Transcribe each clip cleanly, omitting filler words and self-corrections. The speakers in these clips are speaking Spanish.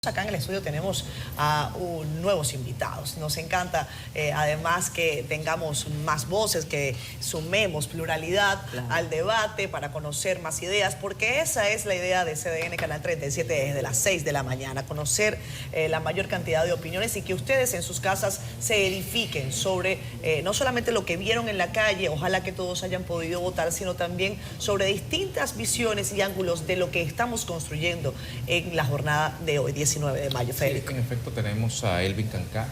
Acá en el estudio tenemos a nuevos invitados. Nos encanta además que tengamos más voces, que sumemos pluralidad al debate para conocer más ideas, porque esa es la idea de CDN Canal 37 desde las 6 de la mañana, conocer la mayor cantidad de opiniones y que ustedes en sus casas se edifiquen sobre no solamente lo que vieron en la calle, ojalá que todos hayan podido votar, sino también sobre distintas visiones y ángulos de lo que estamos construyendo en la jornada de hoy, 19 de mayo, Federico. Sí, en efecto tenemos a Elvin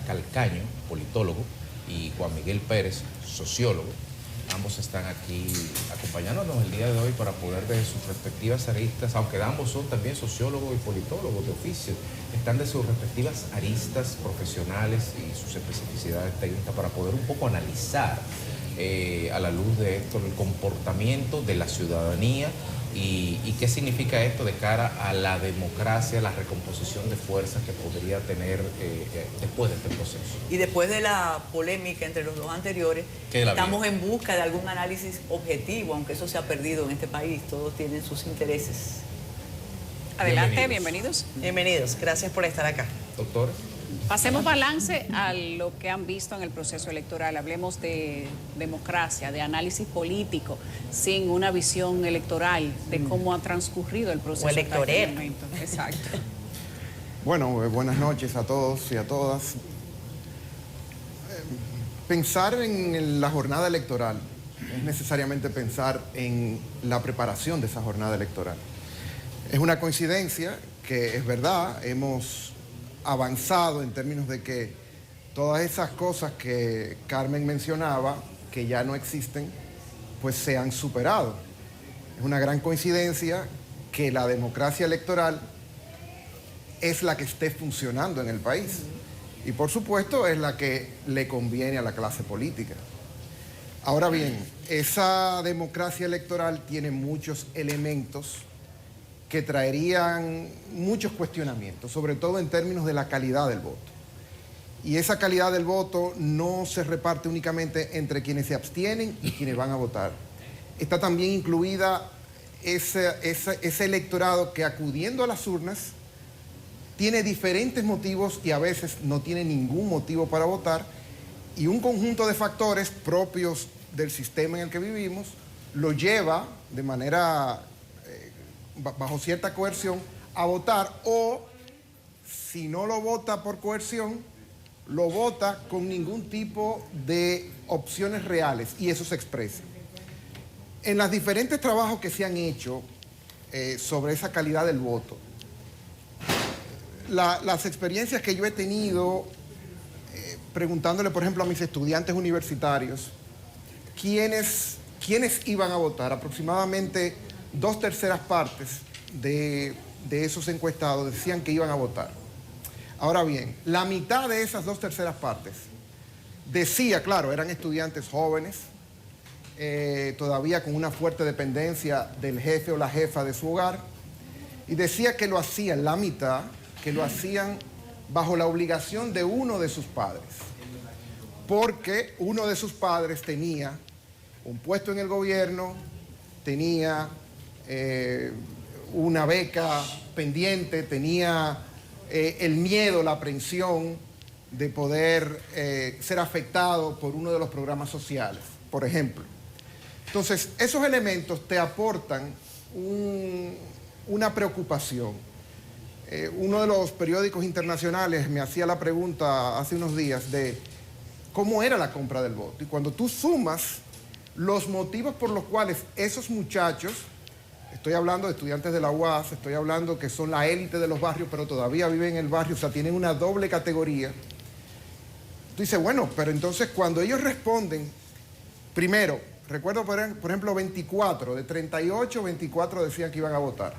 Calcaño, politólogo, y Juan Miguel Pérez, sociólogo. Ambos están aquí acompañándonos el día de hoy para poder de sus respectivas aristas, aunque ambos son también sociólogos y politólogos de oficio, están de sus respectivas aristas profesionales y sus especificidades técnicas para poder un poco analizar a la luz de esto el comportamiento de la ciudadanía y qué significa esto de cara a la democracia, la recomposición de fuerzas que podría tener después de este proceso. Y después de la polémica entre los dos anteriores, estamos en busca de algún análisis objetivo, aunque eso se ha perdido en este país, todos tienen sus intereses. Adelante, bienvenidos. Bienvenidos, gracias por estar acá. Doctora. Pasemos balance a lo que han visto en el proceso electoral. Hablemos de democracia, de análisis político, sin una visión electoral de cómo ha transcurrido el proceso. O electorero. Exacto. Bueno, buenas noches a todos y a todas. Pensar en la jornada electoral es necesariamente pensar en la preparación de esa jornada electoral. Es una coincidencia que es verdad, hemos avanzado en términos de que todas esas cosas que Carmen mencionaba, que ya no existen, pues se han superado. Es una gran coincidencia que la democracia electoral es la que esté funcionando en el país. Y por supuesto es la que le conviene a la clase política. Ahora bien, esa democracia electoral tiene muchos elementos que traerían muchos cuestionamientos, sobre todo en términos de la calidad del voto. Y esa calidad del voto no se reparte únicamente entre quienes se abstienen y quienes van a votar. Está también incluida ese electorado que, acudiendo a las urnas, tiene diferentes motivos y a veces no tiene ningún motivo para votar, y un conjunto de factores propios del sistema en el que vivimos lo lleva de manera bajo cierta coerción a votar, o si no lo vota por coerción, lo vota con ningún tipo de opciones reales, y eso se expresa. En los diferentes trabajos que se han hecho sobre esa calidad del voto, las experiencias que yo he tenido preguntándole, por ejemplo, a mis estudiantes universitarios quiénes iban a votar, aproximadamente 2/3 partes de esos encuestados decían que iban a votar. Ahora bien, la mitad de esas 2/3 partes decía, claro, eran estudiantes jóvenes, todavía con una fuerte dependencia del jefe o la jefa de su hogar, y decía que lo hacían, la mitad, que lo hacían bajo la obligación de uno de sus padres, porque uno de sus padres tenía un puesto en el gobierno, tenía una beca pendiente, tenía el miedo, la aprensión de poder ser afectado por uno de los programas sociales, por ejemplo. Entonces, esos elementos te aportan una preocupación. Uno de los periódicos internacionales me hacía la pregunta hace unos días de cómo era la compra del voto. Y cuando tú sumas los motivos por los cuales esos muchachos, estoy hablando de estudiantes de la UAS, estoy hablando que son la élite de los barrios, pero todavía viven en el barrio, o sea, tienen una doble categoría. Tú dices, bueno, pero entonces cuando ellos responden, primero, recuerdo por ejemplo 24, de 38, 24 decían que iban a votar.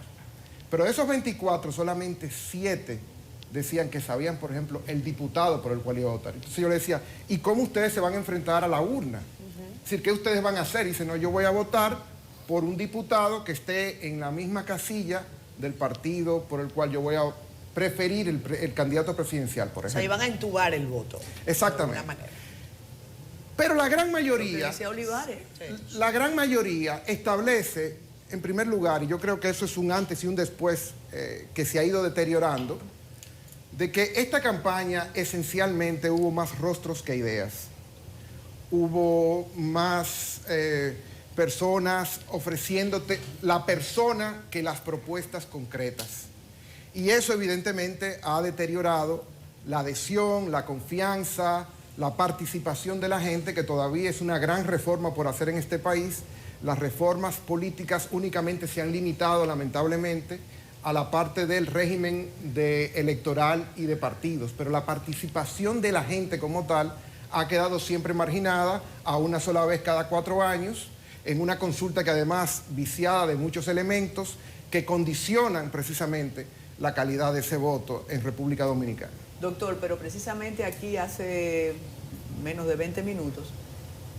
Pero de esos 24, solamente 7 decían que sabían, por ejemplo, el diputado por el cual iba a votar. Entonces yo le decía, ¿y cómo ustedes se van a enfrentar a la urna? Es decir, ¿qué ustedes van a hacer? Y dice, no, yo voy a votar por un diputado que esté en la misma casilla del partido por el cual yo voy a preferir el candidato presidencial, por ejemplo. O sea, iban a entubar el voto. Exactamente. De alguna manera. Pero la gran mayoría, Decía Olivares. la gran mayoría establece, en primer lugar, y yo creo que eso es un antes y un después que se ha ido deteriorando, de que esta campaña esencialmente hubo más rostros que ideas. Hubo más personas ofreciéndote la persona que las propuestas concretas. Y eso evidentemente ha deteriorado la adhesión, la confianza, la participación de la gente, que todavía es una gran reforma por hacer en este país. Las reformas políticas únicamente se han limitado, lamentablemente, a la parte del régimen electoral y de partidos, pero la participación de la gente como tal ha quedado siempre marginada a una sola vez cada 4 años, en una consulta que además viciada de muchos elementos que condicionan precisamente la calidad de ese voto en República Dominicana. Doctor, pero precisamente aquí hace menos de 20 minutos,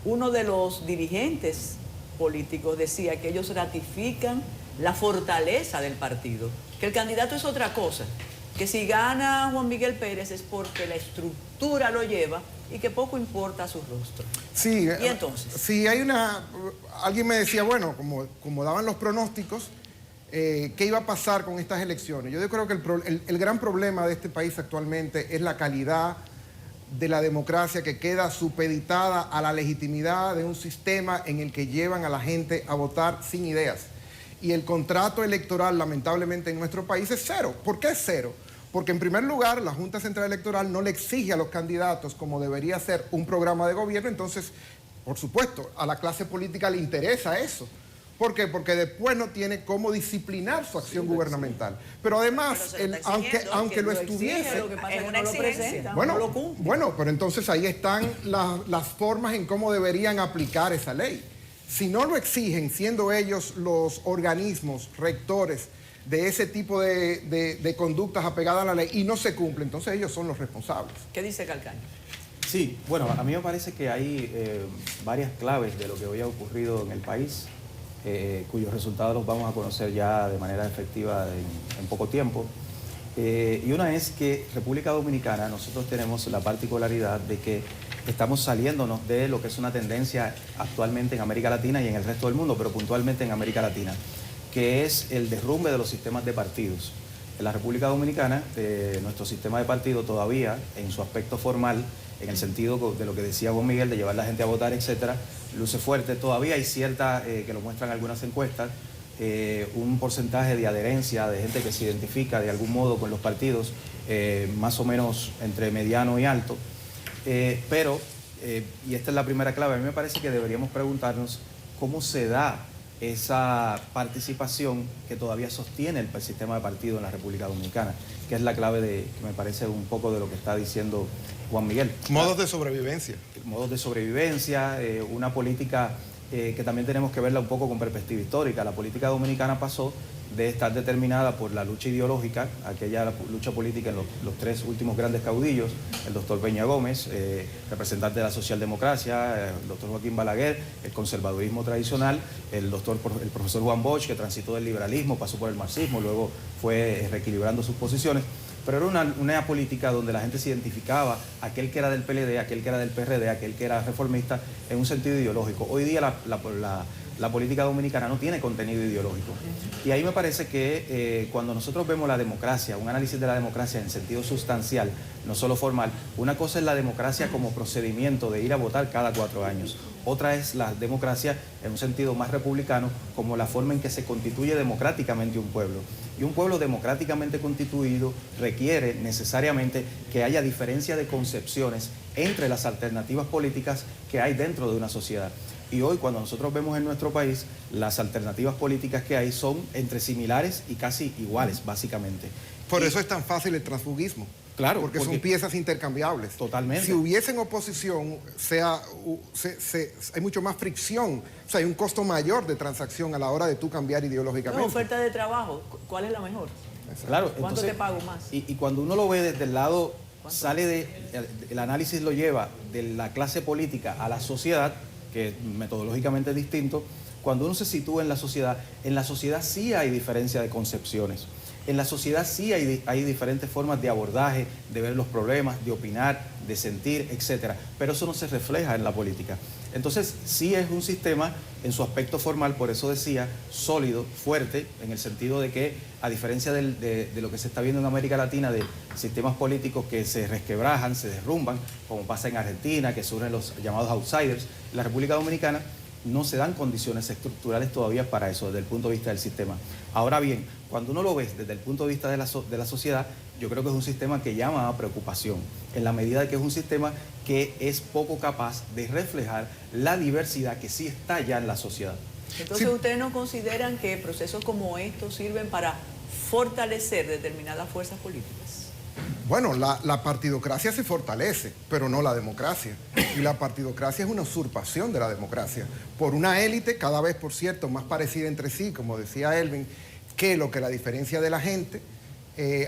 uno de los dirigentes políticos decía que ellos ratifican la fortaleza del partido, que el candidato es otra cosa, que si gana Juan Miguel Pérez es porque la estructura lo lleva y que poco importa su rostro. Sí, ¿y entonces? Sí, alguien me decía, bueno, como daban los pronósticos, ¿qué iba a pasar con estas elecciones? Yo creo que el gran problema de este país actualmente es la calidad de la democracia, que queda supeditada a la legitimidad de un sistema en el que llevan a la gente a votar sin ideas. Y el contrato electoral, lamentablemente, en nuestro país es cero. ¿Por qué es cero? Porque en primer lugar, la Junta Central Electoral no le exige a los candidatos, como debería ser, un programa de gobierno. Entonces, por supuesto, a la clase política le interesa eso. ¿Por qué? Porque después no tiene cómo disciplinar su acción gubernamental. Pero además, aunque lo estuviese... Lo que pasa es que no lo presenta, bueno, no lo cumple. Bueno, pero entonces ahí están las formas en cómo deberían aplicar esa ley. Si no lo exigen, siendo ellos los organismos rectores de ese tipo de conductas apegadas a la ley y no se cumple, entonces ellos son los responsables. ¿Qué dice Calcaño? Sí, bueno, a mí me parece que hay varias claves de lo que hoy ha ocurrido en el país, cuyos resultados los vamos a conocer ya de manera efectiva en poco tiempo. Y una es que República Dominicana, nosotros tenemos la particularidad de que estamos saliéndonos de lo que es una tendencia actualmente en América Latina y en el resto del mundo, pero puntualmente en América Latina, que es el derrumbe de los sistemas de partidos. En la República Dominicana, nuestro sistema de partido todavía, en su aspecto formal, en el sentido de lo que decía Juan Miguel, de llevar a la gente a votar, etcétera, luce fuerte. Todavía hay cierta, que lo muestran algunas encuestas, un porcentaje de adherencia de gente que se identifica de algún modo con los partidos, más o menos entre mediano y alto. Pero, y esta es la primera clave, a mí me parece que deberíamos preguntarnos cómo se da esa participación que todavía sostiene el sistema de partido en la República Dominicana, que es la clave que me parece un poco de lo que está diciendo Juan Miguel. Modos de sobrevivencia. Modos de sobrevivencia, una política que también tenemos que verla un poco con perspectiva histórica. La política dominicana pasó de estar determinada por la lucha ideológica, aquella lucha política en los 3 últimos grandes caudillos, el doctor Peña Gómez, representante de la socialdemocracia, el doctor Joaquín Balaguer, el conservadurismo tradicional, el profesor Juan Bosch, que transitó del liberalismo, pasó por el marxismo, luego fue reequilibrando sus posiciones. Pero era una política donde la gente se identificaba, aquel que era del PLD, aquel que era del PRD, aquel que era reformista, en un sentido ideológico. Hoy día la política dominicana no tiene contenido ideológico. Y ahí me parece que cuando nosotros vemos la democracia, un análisis de la democracia en sentido sustancial, no solo formal, una cosa es la democracia como procedimiento de ir a votar cada 4 años. Otra es la democracia en un sentido más republicano, como la forma en que se constituye democráticamente un pueblo. Y un pueblo democráticamente constituido requiere necesariamente que haya diferencia de concepciones entre las alternativas políticas que hay dentro de una sociedad. Y hoy, cuando nosotros vemos en nuestro país, las alternativas políticas que hay son entre similares y casi iguales, básicamente. Por eso es tan fácil el transfugismo. Claro. Porque son piezas intercambiables. Totalmente. Si hubiesen oposición, hay mucho más fricción. O sea, hay un costo mayor de transacción a la hora de tú cambiar ideológicamente. No, oferta de trabajo, ¿cuál es la mejor? Claro. ¿Cuánto te pago más? Y cuando uno lo ve desde el lado, el análisis lo lleva de la clase política a la sociedad, que metodológicamente es distinto. Cuando uno se sitúa en la sociedad sí hay diferencia de concepciones. En la sociedad sí hay diferentes formas de abordaje, de ver los problemas, de opinar, de sentir, etcétera, pero eso no se refleja en la política. Entonces, sí es un sistema en su aspecto formal, por eso decía, sólido, fuerte, en el sentido de que, a diferencia de lo que se está viendo en América Latina, de sistemas políticos que se resquebrajan, se derrumban, como pasa en Argentina, que surgen los llamados outsiders, en la República Dominicana no se dan condiciones estructurales todavía para eso, desde el punto de vista del sistema. Ahora bien, cuando uno lo ve desde el punto de vista de la sociedad, yo creo que es un sistema que llama a preocupación, en la medida de que es un sistema que es poco capaz de reflejar la diversidad que sí está ya en la sociedad. Entonces, ¿ustedes no consideran que procesos como estos sirven para fortalecer determinadas fuerzas políticas? Bueno, la partidocracia se fortalece, pero no la democracia. Y la partidocracia es una usurpación de la democracia por una élite cada vez, por cierto, más parecida entre sí, como decía Elvin, que lo que la diferencia de la gente.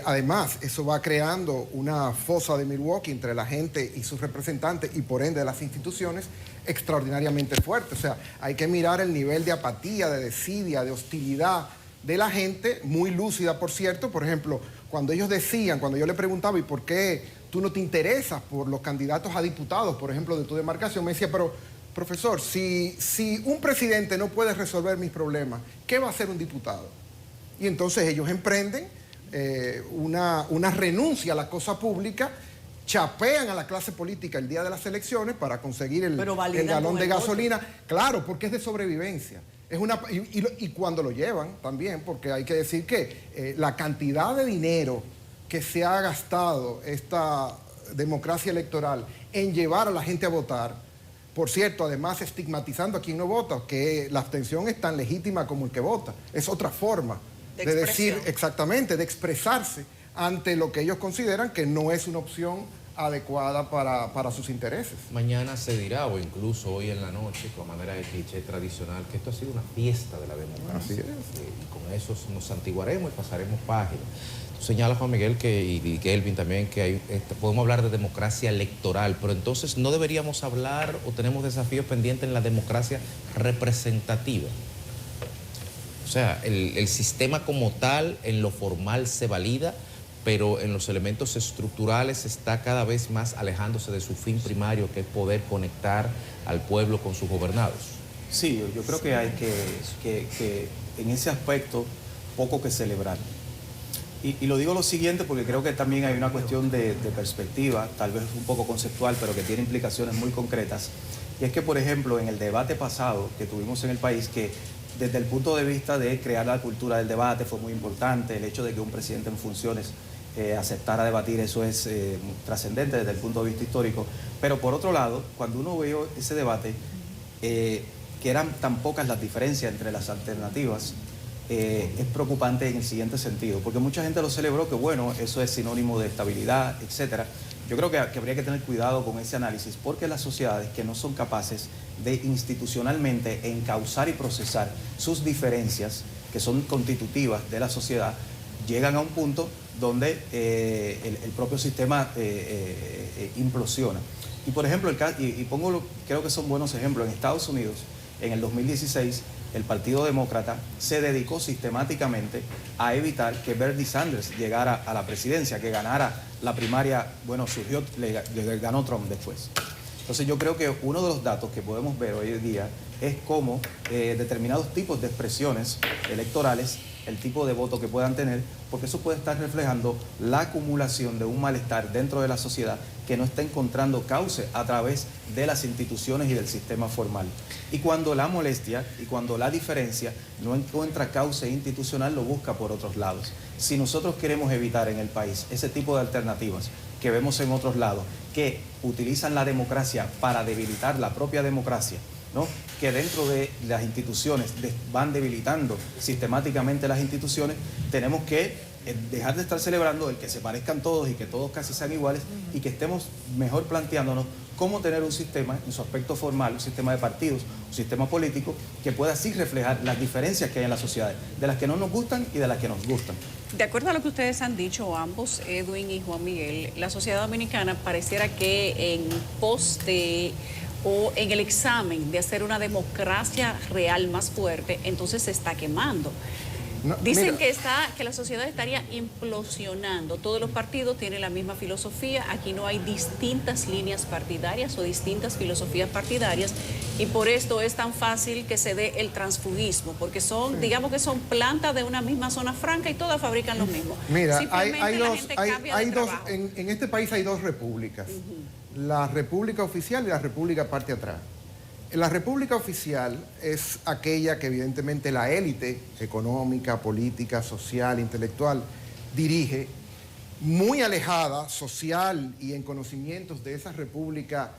Además, eso va creando una fosa de Milwaukee entre la gente y sus representantes y por ende las instituciones extraordinariamente fuerte. O sea, hay que mirar el nivel de apatía, de desidia, de hostilidad de la gente, muy lúcida, por cierto. Por ejemplo, cuando ellos decían, cuando yo le preguntaba, ¿y por qué tú no te interesas por los candidatos a diputados, por ejemplo, de tu demarcación? Me decía, pero, profesor, si un presidente no puede resolver mis problemas, ¿qué va a hacer un diputado? Y entonces ellos emprenden una renuncia a la cosa pública, chapean a la clase política el día de las elecciones para conseguir el galón de gasolina. Claro, porque es de sobrevivencia. Y cuando lo llevan también, porque hay que decir que la cantidad de dinero que se ha gastado esta democracia electoral en llevar a la gente a votar, por cierto, además estigmatizando a quien no vota, que la abstención es tan legítima como el que vota, es otra forma de decir, exactamente, de expresarse ante lo que ellos consideran que no es una opción adecuada para sus intereses. Mañana se dirá, o incluso hoy en la noche, con manera de cliché tradicional, que esto ha sido una fiesta de la democracia. Así es. Y con eso nos santiguaremos y pasaremos páginas. Tú señalas, Juan Miguel, y Kelvin también, que podemos hablar de democracia electoral, pero entonces no deberíamos hablar o tenemos desafíos pendientes en la democracia representativa. O sea, el sistema como tal, en lo formal se valida, pero en los elementos estructurales está cada vez más alejándose de su fin primario, que es poder conectar al pueblo con sus gobernados. Sí, yo creo que hay que en ese aspecto poco que celebrar. Y lo digo lo siguiente porque creo que también hay una cuestión de perspectiva, tal vez un poco conceptual, pero que tiene implicaciones muy concretas. Y es que, por ejemplo, en el debate pasado que tuvimos en el país, que desde el punto de vista de crear la cultura del debate fue muy importante, el hecho de que un presidente en funciones aceptara debatir, eso es trascendente desde el punto de vista histórico. Pero por otro lado, cuando uno vio ese debate, que eran tan pocas las diferencias entre las alternativas, es preocupante en el siguiente sentido, porque mucha gente lo celebró, que bueno, eso es sinónimo de estabilidad, etcétera. Yo creo que habría que tener cuidado con ese análisis, porque las sociedades que no son capaces de institucionalmente encauzar y procesar sus diferencias, que son constitutivas de la sociedad, llegan a un punto donde el propio sistema implosiona. Y por ejemplo, creo que son buenos ejemplos. En Estados Unidos, en el 2016, el Partido Demócrata se dedicó sistemáticamente a evitar que Bernie Sanders llegara a la presidencia, que ganara la primaria. Bueno, le ganó Trump después. Entonces yo creo que uno de los datos que podemos ver hoy en día es cómo determinados tipos de expresiones electorales, el tipo de voto que puedan tener, porque eso puede estar reflejando la acumulación de un malestar dentro de la sociedad que no está encontrando cauce a través de las instituciones y del sistema formal. Y cuando la molestia y cuando la diferencia no encuentra cauce institucional, lo busca por otros lados. Si nosotros queremos evitar en el país ese tipo de alternativas que vemos en otros lados, que utilizan la democracia para debilitar la propia democracia, ¿no? Que dentro de las instituciones van debilitando sistemáticamente las instituciones, tenemos que dejar de estar celebrando el que se parezcan todos y que todos casi sean iguales, y que estemos mejor planteándonos cómo tener un sistema en su aspecto formal, un sistema de partidos, un sistema político que pueda así reflejar las diferencias que hay en la sociedad, de las que no nos gustan y de las que nos gustan. De acuerdo a lo que ustedes han dicho ambos, Edwin y Juan Miguel, la sociedad dominicana pareciera que en pos de o en el examen de hacer una democracia real más fuerte, entonces se está quemando. No, Dicen mira, que la sociedad estaría implosionando. Todos los partidos tienen la misma filosofía. Aquí no hay distintas líneas partidarias o distintas filosofías partidarias. Y por esto es tan fácil que se dé el transfugismo, porque son, digamos que son plantas de una misma zona franca y todas fabrican lo mismo. Mira, Simplemente la gente cambia de trabajo. en este país hay dos repúblicas, la república oficial y la república parte atrás. La república oficial es aquella que evidentemente la élite económica, política, social, intelectual dirige, muy alejada social y en conocimientos de esa república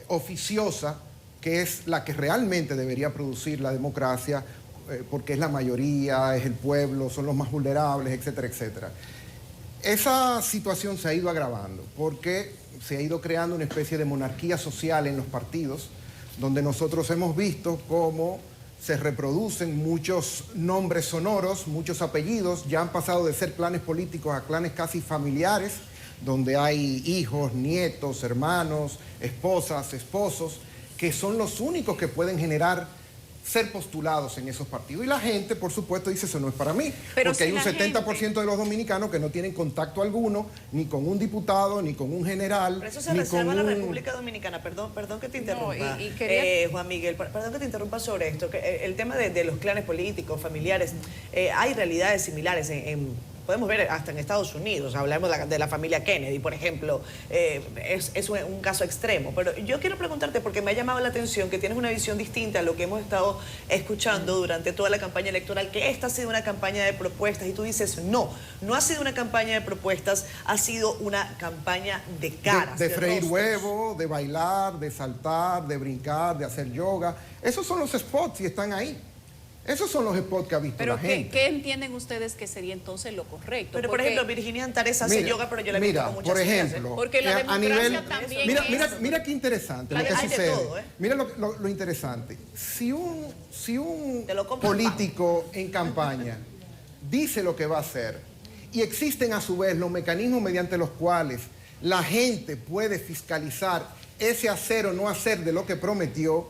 oficiosa, que es la que realmente debería producir la democracia, porque es la mayoría, es el pueblo, son los más vulnerables, etcétera, etcétera. Esa situación se ha ido agravando porque se ha ido creando una especie de monarquía social en los partidos, donde nosotros hemos visto cómo se reproducen muchos nombres sonoros, muchos apellidos, ya han pasado de ser clanes políticos a clanes casi familiares, donde hay hijos, nietos, hermanos, esposas, esposos, que son los únicos que pueden generar ser postulados en esos partidos. Y la gente, por supuesto, dice, eso no es para mí. Pero porque si hay un la 70% de los dominicanos que no tienen contacto alguno, ni con un diputado, ni con un general, Pero eso se ni reserva con a la un... República Dominicana. Perdón que te interrumpa. No, y quería- Juan Miguel, perdón que te interrumpa sobre esto. Que, el tema de los clanes políticos, familiares, hay realidades similares podemos ver hasta en Estados Unidos, hablamos de la familia Kennedy, por ejemplo, es un caso extremo. Pero yo quiero preguntarte, porque me ha llamado la atención que tienes una visión distinta a lo que hemos estado escuchando durante toda la campaña electoral, que esta ha sido una campaña de propuestas, y tú dices, no ha sido una campaña de propuestas, ha sido una campaña de caras. De freír rostros. huevo, de bailar, de saltar, de brincar, de hacer yoga. Esos son los spots y están ahí. Esos son los spots que ha visto Pero la gente. ¿qué entienden ustedes que sería entonces lo correcto? Pero, por Porque- ejemplo, Virginia Antares hace yoga, pero yo la he visto con muchas por ideas, ejemplo, Porque la a democracia también es- mira qué interesante lo Hay que de sucede. todo, ¿eh? Mira lo interesante. Si un Te lo compro político en campaña dice lo que va a hacer y existen a su vez los mecanismos mediante los cuales la gente puede fiscalizar ese hacer o no hacer de lo que prometió,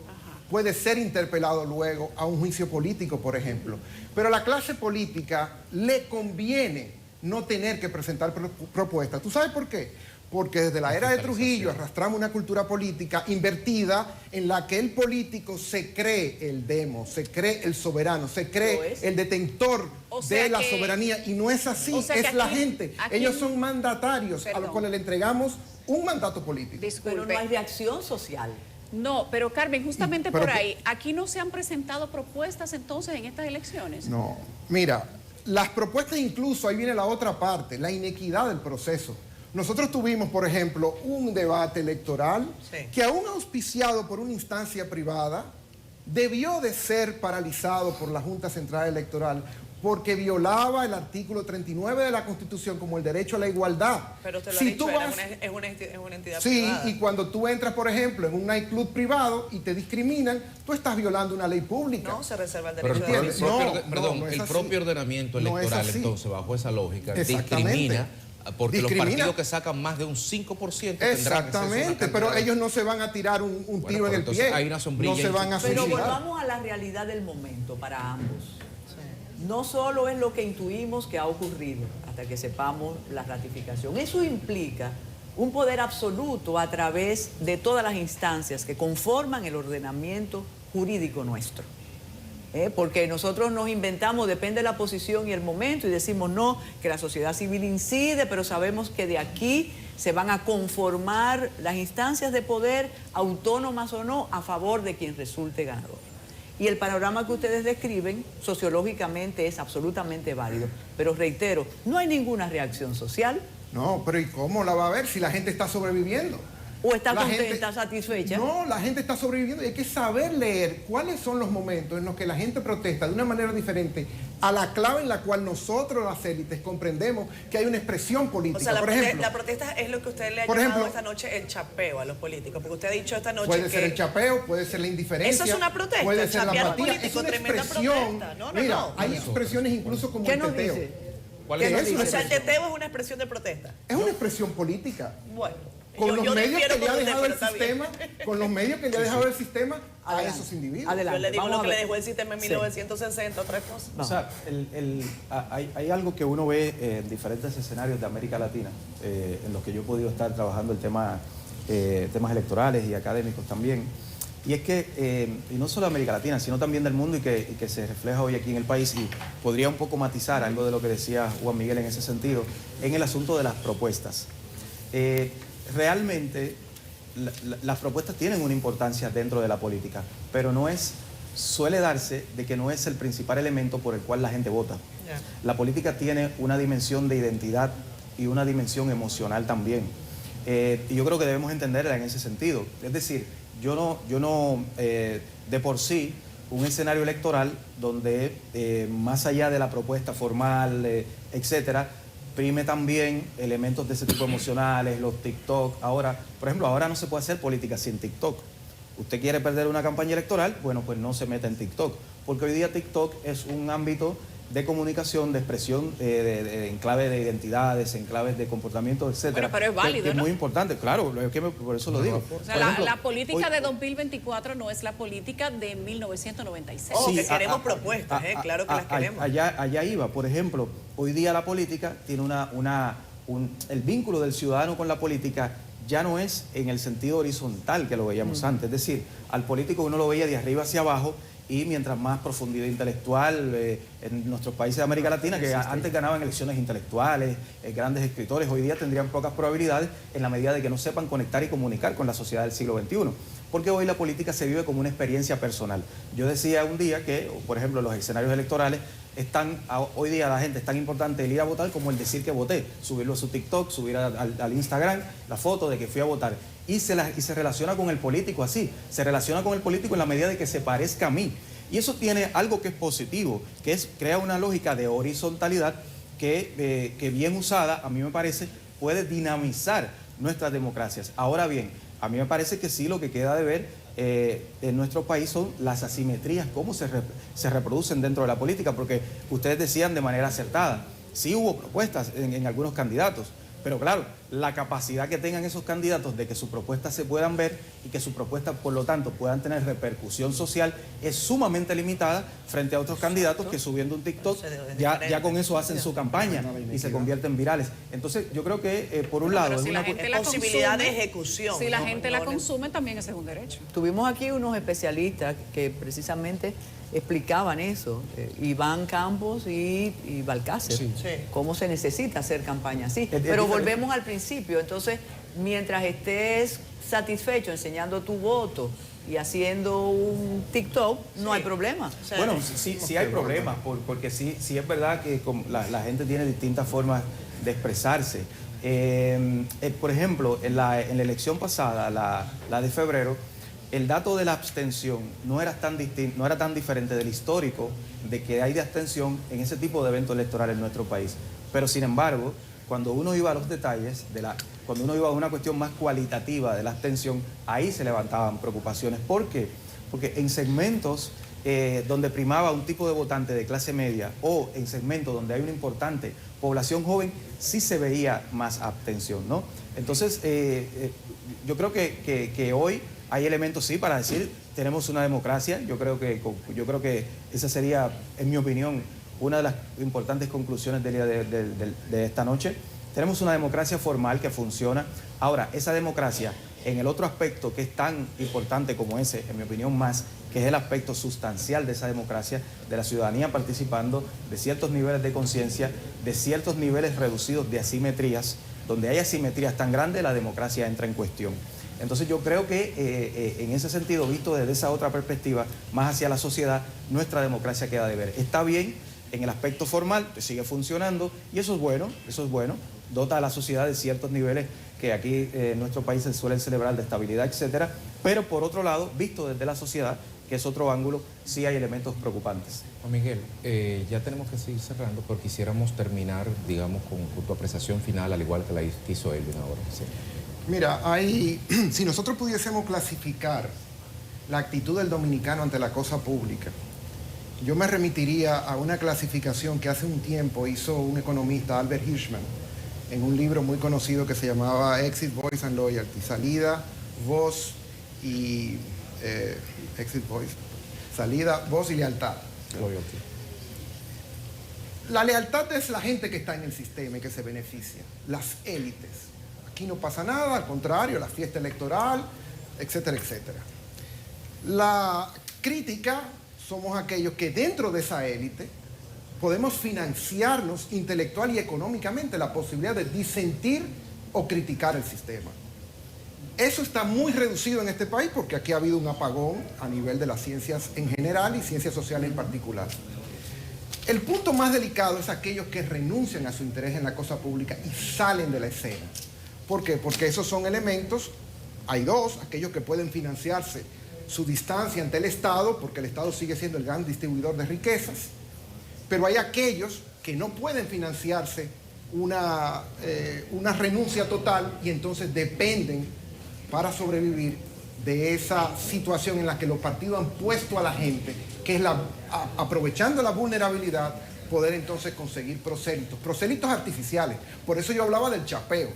puede ser interpelado luego a un juicio político, por ejemplo. Pero a la clase política le conviene no tener que presentar propuestas. ¿Tú sabes por qué? Porque desde la era de Trujillo arrastramos una cultura política invertida en la que el político se cree el demo, se cree el soberano, se Lo cree es. el detentor O sea de la que- soberanía. Y no es así, o sea que es la aquí- gente. aquí- Ellos son mandatarios a los Perdón. cuales le entregamos un mandato político. Pero no Disculpe. hay reacción social. No, pero Carmen, justamente Pero por que- ahí, ¿aquí no se han presentado propuestas entonces en estas elecciones? No, mira, las propuestas incluso, ahí viene la otra parte, la inequidad del proceso. Nosotros tuvimos, por ejemplo, un debate electoral Sí. que aún auspiciado por una instancia privada, debió de ser paralizado por la Junta Central Electoral porque violaba el artículo 39 de la Constitución como el derecho a la igualdad. Pero te lo Si ha dicho, tú vas- es una entidad Sí, privada. y cuando tú entras, por ejemplo, en un nightclub privado y te discriminan, tú estás violando una ley pública. No se reserva el Pero derecho el de ¿Entiendes? propio, No, perdón, no es el así. propio ordenamiento No es electoral, así. entonces, bajo esa lógica, Exactamente. discrimina, porque Discrimina. los partidos que sacan más de un 5% tendrán que hacerse una Exactamente, cantidad pero de- ellos no se van a tirar un Bueno, tiro en pero el entonces pie. hay una sombrilla no se van a Pero suicidar. volvamos a la realidad del momento para ambos. No solo es lo que intuimos que ha ocurrido hasta que sepamos la ratificación. Eso implica un poder absoluto a través de todas las instancias que conforman el ordenamiento jurídico nuestro. Porque nosotros nos inventamos, depende de la posición y el momento, y decimos no, que la sociedad civil incide, pero sabemos que de aquí se van a conformar las instancias de poder, autónomas o no, a favor de quien resulte ganador. Y el panorama que ustedes describen sociológicamente es absolutamente válido. Pero reitero, no hay ninguna reacción social. No, pero ¿y cómo la va a ver si la gente está sobreviviendo? ¿O está La contenta, gente- satisfecha? No, la gente está sobreviviendo y hay que saber leer cuáles son los momentos en los que la gente protesta de una manera diferente a la clave en la cual nosotros las élites comprendemos que hay una expresión política. O sea, Por ejemplo, la protesta es lo que usted le ha por llamado ejemplo, esta noche el chapeo a los políticos, porque usted ha dicho esta noche puede que... ser el chapeo, puede ser la indiferencia. Eso es una protesta, puede ser la chapear a un apatía. político, Es una tremenda expresión. protesta. No, Mira, no. hay expresiones incluso como ¿Qué el nos teteo. dice? ¿Cuál ¿Qué es nos esa? dice? O sea, el teteo es una expresión de protesta. Es una expresión política. Bueno, con Yo los medios difiero que le ha con usted, dejado pero el está bien. sistema, con los medios que le ha dejado el sistema a Adelante. esos individuos. Adelante. Yo le digo Vamos lo a que le ver. dejó el sistema en Sí. 1960, otra cosa. No. O sea, hay algo que uno ve en diferentes escenarios de América Latina, en los que yo he podido estar trabajando el tema, temas electorales y académicos también. Y es que, y no solo de América Latina, sino también del mundo y que se refleja hoy aquí en el país, y podría un poco matizar algo de lo que decía Juan Miguel en ese sentido, en el asunto de las propuestas. Realmente las propuestas tienen una importancia dentro de la política, pero suele darse de que no es el principal elemento por el cual la gente vota. Ya. La política tiene una dimensión de identidad y una dimensión emocional también. Y yo creo que debemos entenderla en ese sentido. Es decir, yo no de por sí, un escenario electoral donde más allá de la propuesta formal, etcétera, prime también elementos de ese tipo emocionales, los TikTok. Ahora, por ejemplo, ahora no se puede hacer política sin TikTok. Usted quiere perder una campaña electoral, bueno, pues no se meta en TikTok, porque hoy día TikTok es un ámbito de comunicación, de expresión, en clave de identidades, en claves de comportamiento, etcétera. Bueno, pero es válido, que es ¿no? muy importante, claro, por eso lo digo. O sea, Por ejemplo, la política hoy- de 2024 no es la política de 1996. Oh, Sí, que queremos propuestas, claro que las queremos. Allá iba. Por ejemplo, hoy día la política tiene el vínculo del ciudadano con la política ya no es en el sentido horizontal que lo veíamos antes. Es decir, al político uno lo veía de arriba hacia abajo, y mientras más profundidad intelectual en nuestros países de América Latina, que antes ganaban elecciones intelectuales, grandes escritores, hoy día tendrían pocas probabilidades en la medida de que no sepan conectar y comunicar con la sociedad del siglo XXI. Porque hoy la política se vive como una experiencia personal. Yo decía un día que, por ejemplo, los escenarios electorales hoy día la gente es tan importante el ir a votar como el decir que voté, subirlo a su TikTok, subir al Instagram la foto de que fui a votar. Y se relaciona con el político así, se relaciona con el político en la medida de que se parezca a mí. Y eso tiene algo que es positivo, que crea una lógica de horizontalidad que bien usada, a mí me parece, puede dinamizar nuestras democracias. Ahora bien, a mí me parece que sí, lo que queda de ver en nuestro país son las asimetrías, cómo se reproducen dentro de la política, porque ustedes decían de manera acertada, sí hubo propuestas en algunos candidatos, pero claro, la capacidad que tengan esos candidatos de que sus propuestas se puedan ver y que sus propuestas, por lo tanto, puedan tener repercusión social es sumamente limitada frente a otros candidatos que subiendo un TikTok ya con eso hacen su campaña y se convierten virales. Entonces, yo creo que por un lado Pero es si una la gente la posibilidad de consume, ejecución. Si la ¿no? gente No, la consume, también ese es un derecho. Tuvimos aquí unos especialistas que precisamente explicaban eso, Iván Campos y Balcácer, Sí. Sí. cómo se necesita hacer campaña así. Es Pero diferente. volvemos al principio, entonces, mientras estés satisfecho enseñando tu voto y haciendo un TikTok, no hay problema. O sea, Bueno, sí hay problemas, porque sí es verdad que la gente tiene distintas formas de expresarse. Por ejemplo, en la elección pasada, la de febrero, el dato de la abstención no era tan diferente del histórico de que hay de abstención en ese tipo de eventos electorales en nuestro país. Pero sin embargo, cuando uno iba a los detalles, cuando uno iba a una cuestión más cualitativa de la abstención, ahí se levantaban preocupaciones. ¿Por qué? Porque en segmentos donde primaba un tipo de votante de clase media o en segmentos donde hay una importante población joven, sí se veía más abstención, ¿no? Entonces, yo creo que hoy hay elementos, sí, para decir, tenemos una democracia. Yo creo que esa sería, en mi opinión, una de las importantes conclusiones del día de esta noche. Tenemos una democracia formal que funciona. Ahora, esa democracia, en el otro aspecto que es tan importante como ese, en mi opinión más, que es el aspecto sustancial de esa democracia, de la ciudadanía participando, de ciertos niveles de conciencia, de ciertos niveles reducidos de asimetrías. Donde hay asimetrías tan grandes, la democracia entra en cuestión. Entonces yo creo que en ese sentido, visto desde esa otra perspectiva, más hacia la sociedad, nuestra democracia queda de ver. Está bien en el aspecto formal, sigue funcionando, y eso es bueno, dota a la sociedad de ciertos niveles que aquí en nuestro país se suelen celebrar de estabilidad, etcétera. Pero por otro lado, visto desde la sociedad, que es otro ángulo, sí hay elementos preocupantes. Juan Miguel, ya tenemos que seguir cerrando, pero quisiéramos terminar, digamos, con tu apreciación final, al igual que la hizo Elvin ahora. Sí. Mira, si nosotros pudiésemos clasificar la actitud del dominicano ante la cosa pública, yo me remitiría a una clasificación que hace un tiempo hizo un economista, Albert Hirschman, en un libro muy conocido que se llamaba Exit, Voice and Loyalty, salida, voz y exit, voice, salida, voz y lealtad. Loyalty. La lealtad es la gente que está en el sistema y que se beneficia, las élites. Aquí no pasa nada, al contrario, la fiesta electoral, etcétera, etcétera. La crítica somos aquellos que dentro de esa élite podemos financiarnos intelectual y económicamente la posibilidad de disentir o criticar el sistema. Eso está muy reducido en este país porque aquí ha habido un apagón a nivel de las ciencias en general y ciencias sociales en particular. El punto más delicado es aquellos que renuncian a su interés en la cosa pública y salen de la escena. ¿Por qué? Porque esos son elementos, hay dos, aquellos que pueden financiarse su distancia ante el Estado, porque el Estado sigue siendo el gran distribuidor de riquezas, pero hay aquellos que no pueden financiarse una renuncia total y entonces dependen para sobrevivir de esa situación en la que los partidos han puesto a la gente, que es aprovechando la vulnerabilidad, poder entonces conseguir prosélitos artificiales. Por eso yo hablaba del chapeo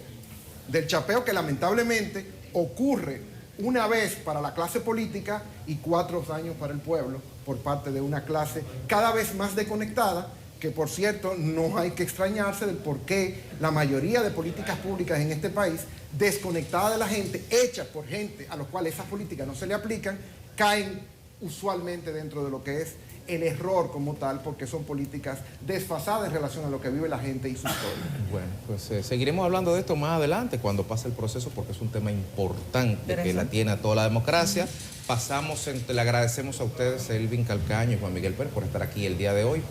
que lamentablemente ocurre una vez para la clase política y 4 años para el pueblo por parte de una clase cada vez más desconectada, que por cierto no hay que extrañarse del por qué la mayoría de políticas públicas en este país, desconectada de la gente, hechas por gente a los cuales esas políticas no se le aplican, caen usualmente dentro de lo que es el error como tal, porque son políticas desfasadas en relación a lo que vive la gente y su historia. Bueno, pues seguiremos hablando de esto más adelante cuando pase el proceso, porque es un tema importante que la tiene a toda la democracia. Le agradecemos a ustedes, Elvin Calcaño y Juan Miguel Pérez, por estar aquí el día de hoy.